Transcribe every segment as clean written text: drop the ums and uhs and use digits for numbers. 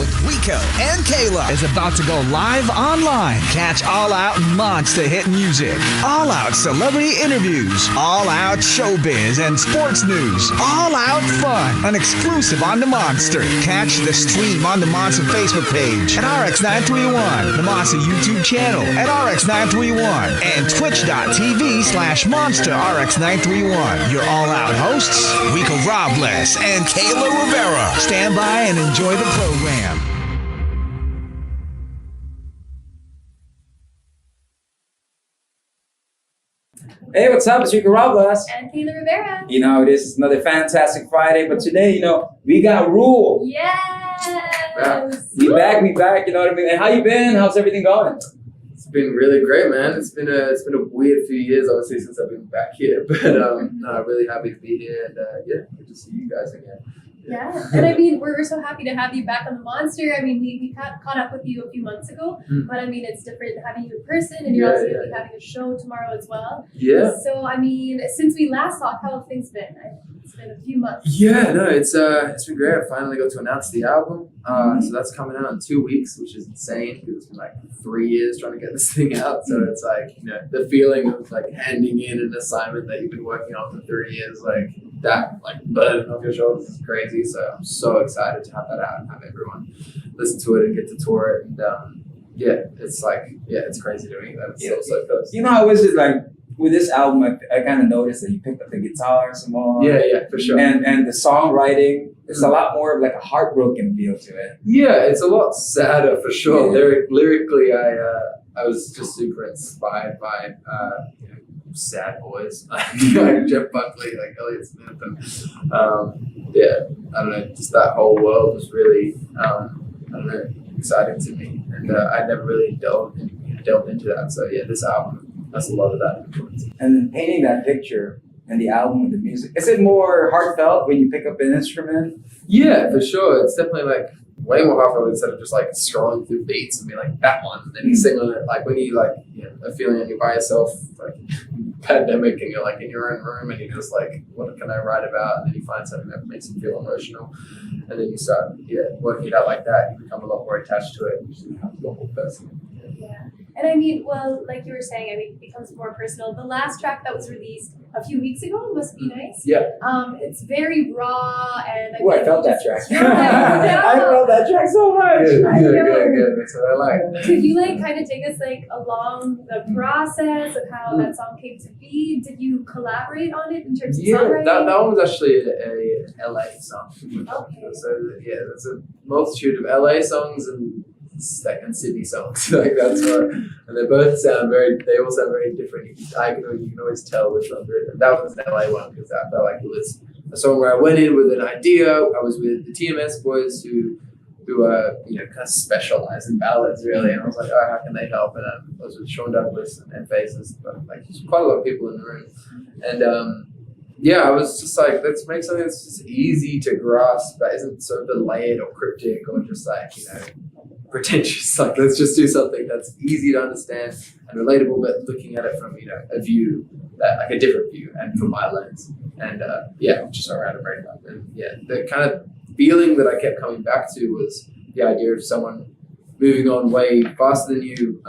with Rico and Kayla is about to go live online. Catch All Out monster hit music, All Out celebrity interviews, All Out showbiz and sports news, All Out fun, an exclusive on the Monster. Catch the stream on the Monster Facebook page at RX931, the Monster YouTube channel at RX931, and twitch.tv/Monster RX931. Your All Out hosts, Rico Robles and Kayla Rivera. Stand by and enjoy the program. Hey, what's up? It's Rico Robles. And Kayla Rivera. You know, this is another fantastic Friday, but today, you know, we got Ruel. Yes! We back, you know what I mean? And how you been? How's everything going? It's been really great, man. It's been a weird few years, obviously, since I've been back here. But no, really happy to be here, and yeah, good to see you guys again. Yeah, and I mean, we're so happy to have you back on the Monster. I mean, we caught up with you a few months ago, but I mean, it's different having you in person, and you're also going to be having a show tomorrow as well. Yeah. So, I mean, since we last talked, how have things been? It's been a few months. Yeah, no, it's been great. I finally got to announce the album. So that's coming out in 2 weeks, which is insane because it's been like 3 years trying to get this thing out. So it's like, you know, the feeling of like handing in an assignment that you've been working on for 3 years, like that, like burden off your shoulders is crazy. So I'm so excited to have that out and have everyone listen to it and get to tour it. And yeah, it's like, yeah, it's crazy to me that it's so close. You know, I was just like, with this album, I kind of noticed that you picked up the guitar some more. Yeah, for sure. And the songwriting, it's a lot more of like a heartbroken feel to it. Yeah, it's a lot sadder for sure. Yeah. Lyrically, I was just super inspired by you know, sad boys like Jeff Buckley, like Elliott Smith, and yeah, I don't know, just that whole world was really I don't know, exciting to me, and I never really delved into that. So yeah, this album has a lot of that influence. And then painting that picture and the album with the music, is it more heartfelt when you pick up an instrument? Yeah, for sure. It's definitely like way more heartfelt instead of just like scrolling through beats and be like that one, and then you sing on it. Like when you like, you know, a feeling that you're by yourself, like pandemic, and you're like in your own room and you're just like, what can I write about? And then you find something that makes you feel emotional, and then you start working it out like that. You become a lot more attached to it. You become the whole person. Yeah. And I mean, well, like you were saying, I mean, it becomes more personal. The last track that was released a few weeks ago, Must Be Nice. Yeah. It's very raw, and I felt that track. Yeah. I felt that track so much. Good. That's what I like. Could you like kind of take us like along the process of how that song came to be? Did you collaborate on it in terms of songwriting? that one was actually a LA song. Okay. So yeah, there's a multitude of LA songs and Sydney songs. Like that's what, and they all sound very different. You can always tell which one's written. That was an LA one because I felt like it was a song where I went in with an idea. I was with the TMS boys who you know, kind of specialize in ballads really, and I was like, oh, how can they help? And I was with Sean Douglas and Faces, but like quite a lot of people in the room, and yeah, I was just like, let's make something that's just easy to grasp, that isn't so delayed or cryptic or just like, you know, pretentious. Like, let's just do something that's easy to understand and relatable, but looking at it from, you know, a view that, like a different view and from my lens. And yeah, just around a breakup. And yeah, the kind of feeling that I kept coming back to was the idea of someone moving on way faster than you,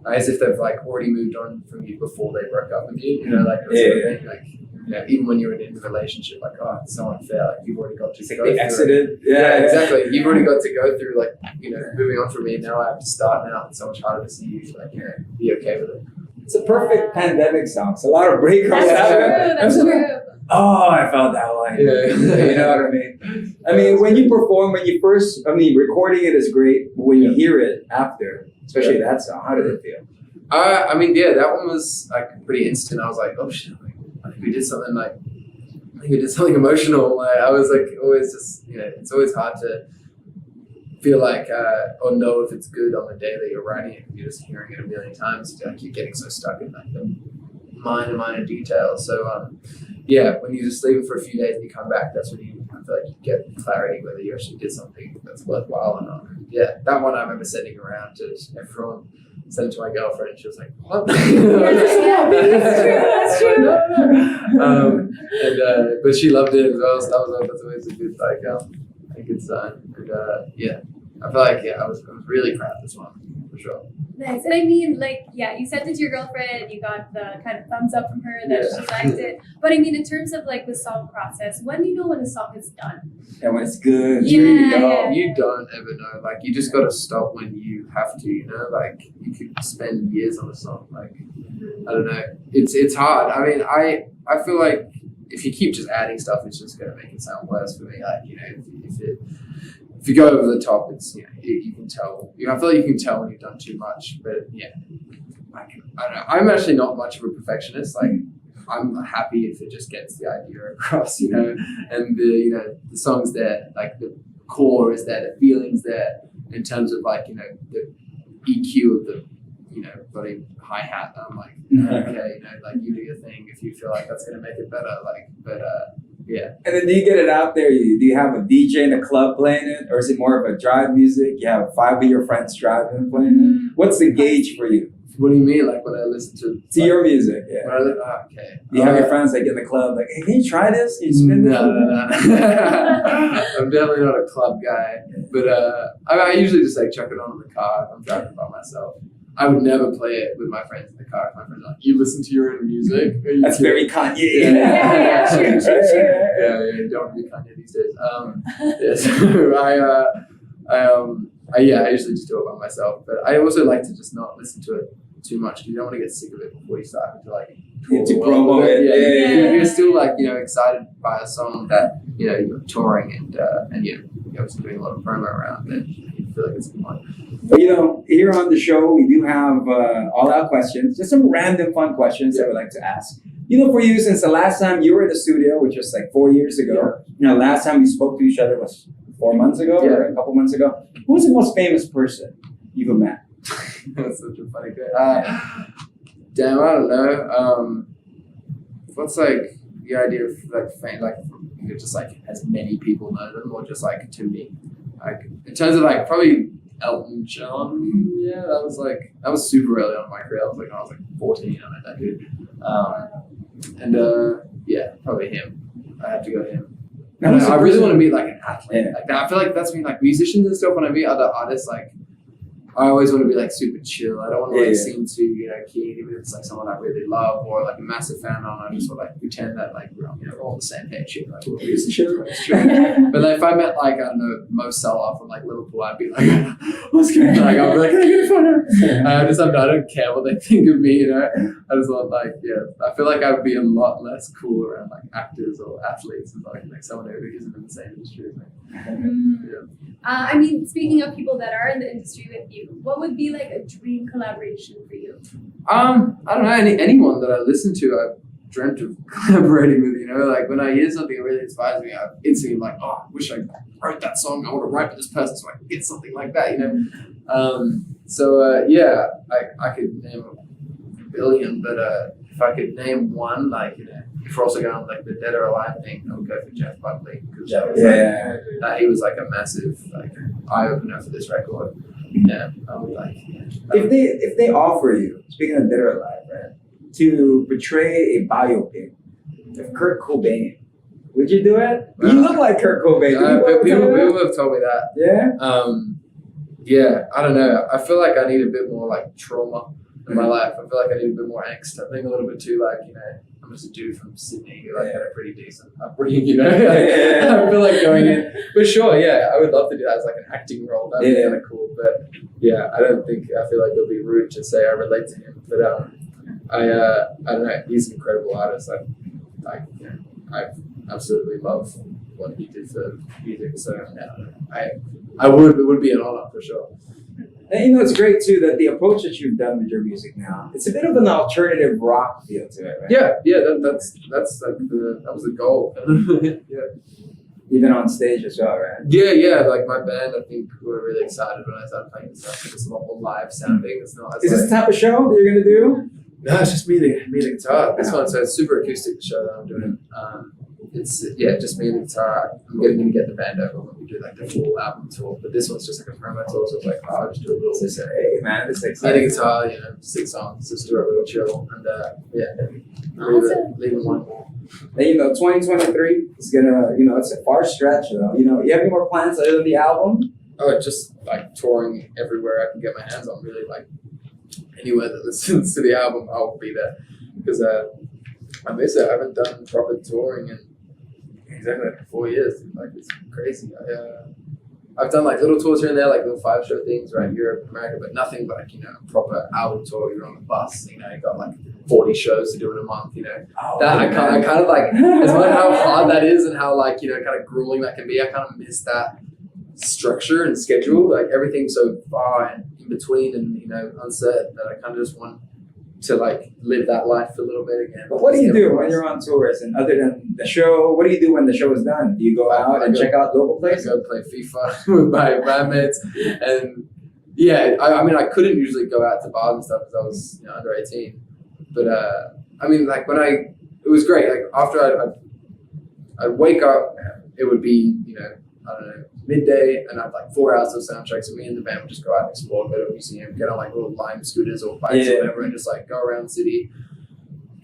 as if they've like already moved on from you before they broke up with you. You know, like sort of thing. Like, you know, even when you're in a relationship, like, oh, it's so unfair. Like, you've already got to go through exited. Yeah, exactly. You've already got to go through, like, you know, moving on from me. Now I have to start now. It's so much harder to see you. Like, you know, be okay with it. It's a perfect pandemic song. It's a lot of breakups. That's true. Oh, I felt that one. Yeah. You know what I mean? I mean, when you perform, recording it is great, but when you hear it after, especially that song, how did it feel? I mean, yeah, that one was like pretty instant. I was like, oh shit, I think we did something emotional. Like, I was like, always just, you know, it's always hard to feel like or know if it's good on the day that you're writing it. You're just hearing it a million times. Like, you're getting so stuck in like the minor details. So yeah, when you just leave it for a few days and you come back, that's when I feel like you get clarity whether you actually did something that's worthwhile or not. Yeah, that one I remember sending around to everyone. Sent it to my girlfriend, and she was like, "What?" Yeah, that's true. No. But she loved it as well. So that's always a good think it's done. And yeah, I feel like I was really proud of this one for sure. Nice. And I mean, like, yeah, you sent it to your girlfriend, you got the kind of thumbs up from her that she liked it. But I mean, in terms of like the song process, when do you know when a song is done? And when it's good, Yeah, ready to go. yeah. You don't ever know. Like, you just gotta stop when you have to. You know, like you could spend years on a song. Like, I don't know. It's hard. I mean, I feel like if you keep just adding stuff, it's just gonna make it sound worse for me. Like, you know, if you go over the top, it's, you know, you can tell. I feel like you can tell when you've done too much. But yeah, like, I don't know. I'm actually not much of a perfectionist. Like, I'm happy if it just gets the idea across, you know, and the song's there, like the core is there, the feeling's there, in terms of like, you know, the EQ of the, you know, bloody hi-hat. I'm like, okay, you know, like you do your thing if you feel like that's gonna make it better. Like, but yeah. And then do you get it out there? Do you have a DJ in the club playing it? Or is it more of a drive music? You have 5 of your friends driving and playing it? What's the gauge for you? What do you mean? Like when I listen to To your music, yeah. Okay. Do you have your friends like in the club like, hey, can you try this? Can you spin this? No. I'm definitely not a club guy, but I usually just like chuck it on in the car if I'm driving by myself. I would never play it with my friends in the car. If my friends are like, you listen to your own music? That's very Kanye. Yeah, sure. Yeah, you don't want to be Kanye these days. Yeah, so I usually just do it by myself, but I also like to just not listen to it too much. You don't want to get sick of it before you start to like To promo it. Yeah. If you're still like, you know, excited by a song that, you know, you're touring and you're obviously doing a lot of promo around, then you feel like it's fun. But, you know, here on the show, we do have all-out questions, just some random fun questions that we'd like to ask. You know, for you, since the last time you were in the studio, which was like 4 years ago, you know, last time we spoke to each other was 4 months ago or a couple months ago. Who's the most famous person you've met? That's such a funny question. Damn, I don't know. What's like the idea of like fame, like, you know, just like as many people know them, or just like to me? Like in terms of like probably Elton John. Yeah, that was super early on in my career. I was like 14. I met that dude. And yeah, probably him. I have to go him. I really want to meet like an athlete like that. I feel like that's me, like musicians and stuff. When I meet other artists, like I always want to be like super chill. I don't want to like seem too, you know, keen, even if it's like someone I really love or like a massive fan on. I just want to like pretend that like we're all on the same page. You know, like we're chill. But like if I met like, I don't know, Mo Salah from like Liverpool, I'd be like, what's going on? Like I'd be like, can I get a photo? I don't care what they think of me. You know, I just want like, I feel like I would be a lot less cool around like actors or athletes and like someone who isn't in the same industry as me. I mean, speaking of people that are in the industry with you, what would be like a dream collaboration for you? I don't know, anyone that I listen to, I've dreamt of collaborating with, you know, like when I hear something that really inspires me, I'm instantly like, oh, I wish I wrote that song. I want to write with this person so I can get something like that, you know? I could name a billion, but if I could name one, like, you know, if we're also going with like the Dead or Alive thing, I would go for Jeff Buckley, because he was like a massive like eye opener for this record. Yeah, I would like. If they offer you, speaking of Dead or Alive, right, to portray a biopic of Kurt Cobain, would you do it? You look like Kurt Cobain. People have told me that. Yeah. I don't know. I feel like I need a bit more like trauma in my life. I feel like I need a bit more angst. I think a little bit too like, you know, I'm just a dude from Sydney who like had a pretty decent upbringing, you know. I feel like going in, but sure, I would love to do that as like an acting role. That'd be kind of cool. But I feel like it'll be rude to say I relate to him. But I don't know. He's an incredible artist. I absolutely love what he did for music. So it would be an honor for sure. And you know, it's great too that the approach that you've done with your music now, it's a bit of an alternative rock feel to it, right? That's like that was the goal. Even on stage as well, right? Like my band, I think we were really excited when I started playing this stuff. It's a lot more live sounding. It's not. Is this the type of show that you're gonna do? No, it's just me and the guitar. This one, so it's super acoustic. The show that I'm doing. It's just me and the guitar. I'm going to get the band over when we do like the full album tour. But this one's just like a promo tour, so it's like, oh, I'll just do a little. So, hey man, it's Need a exciting. guitar, 6 songs, just do it real chill, and Awesome. leave it one more. And 2023 is gonna, it's a far stretch though. You have any more plans other than the album? Oh, just like touring everywhere I can get my hands on. Really, like anywhere that listens to the album, I'll be there because I miss it. I haven't done proper touring in exactly like 4 years. Like it's crazy. I've done like little tours here and there, like little 5-show things around Europe, America, but nothing like a proper album tour. You're on the bus, you got like 40 shows to do in a month. Oh, That I kind of like as much how hard that is and how like kind of grueling that can be. I kind of miss that structure and schedule. Like everything's so far and in between and uncertain that I kind of just want to like live that life a little bit again. But what do you do when you're on tours? And other than the show, what do you do when the show is done? Do you go out and check out local I places? go play FIFA with my bandmates, and I mean I couldn't usually go out to bars and stuff because I was under 18. But I mean like it was great. Like after I'd wake up, it would be I don't know, midday, and I'd like 4 hours of sound checks, and me and the band would just go out and explore, go to a museum, get on like little Lime scooters or bikes or whatever, and just like go around the city,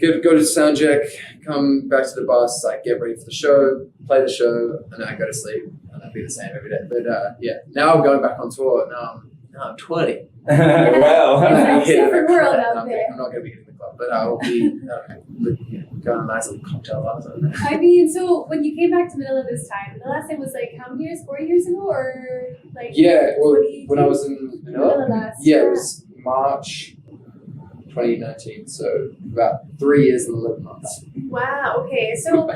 go to sound check, come back to the bus, like get ready for the show, play the show, and then I go to sleep, and that'd be the same every day. But now I'm going back on tour. Now I'm 20. Well, It's a different world out there. I'm not going to be hitting the club, but I will be going on a nice little cocktail bars over there. I mean, so when you came back to Manila this time, the last time was like how many years? 4 years ago, or like? Yeah, well, 20 when I was in Manila, last. it was March 2019, so about 3 years and 11 months. Wow. Okay. So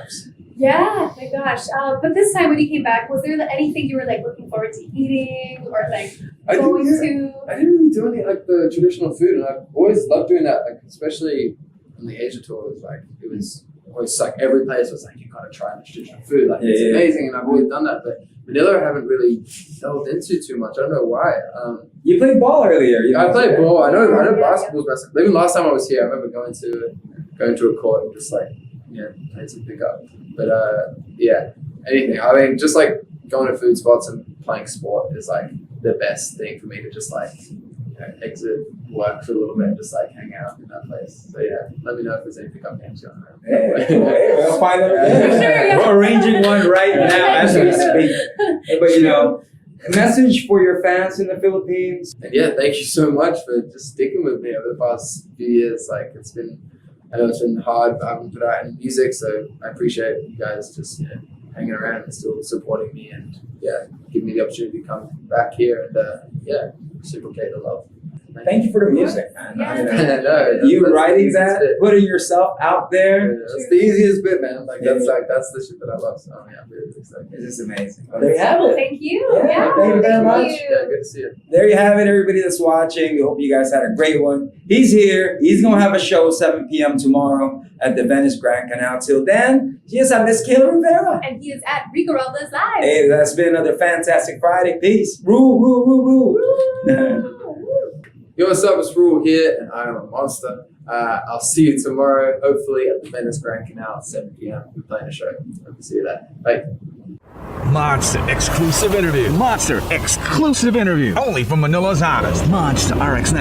yeah, my gosh. But this time when you came back, was there anything you were like looking forward to eating or like going to? I didn't really do any like the traditional food, and I've always loved doing that, like especially on the Asia tour. It was always like every place was like you gotta try the traditional food, like it's amazing, and I've always done that. But Manila, I haven't really delved into too much. I don't know why. you played ball earlier. I played ball. I know Yeah. basketball's best. Even last time I was here, I remember going to a court and just like played some pickup. But anything. I mean, just like going to food spots and playing sport is like the best thing for me to just like exit work for a little bit and just like hang out in that place. So let me know if there's any pickup games going on. Hey, we'll find them again. Sure, yeah. We're arranging one right now as we speak. But a message for your fans in the Philippines. And thank you so much for just sticking with me over the past few years. Like I know it's been hard, but I haven't put out any music, so I appreciate you guys just hanging around and still supporting me and giving me the opportunity to come back here and reciprocate the love. Thank you for the music, man. Yeah. I mean, No, you that's writing the easiest that, bit. putting yourself out there, That's the easiest bit, man. Like that's the shit that I love. So I'm really excited. it's just amazing. Well, there you have Well, it. thank you. Yeah, Yeah, thank you very much. Yeah, good to see you. There you have it, everybody that's watching. We hope you guys had a great one. He's here. He's going to have a show 7 p.m. tomorrow at the Venice Grand Canal. Till then, yes, I'm Miss Kayla Rivera. And he is at Rico Robles Live. Hey, that's been another fantastic Friday. Peace. Rule, rule, rule, rule. Woo! Yo, what's up? It's Ruel here, and I am a monster. I'll see you tomorrow, hopefully at the Venice Grand Canal at 7 p.m. We're playing a show. Hope to see you there. Bye. Monster exclusive interview. Monster exclusive interview. Only from Manila's hottest. Monster RX91.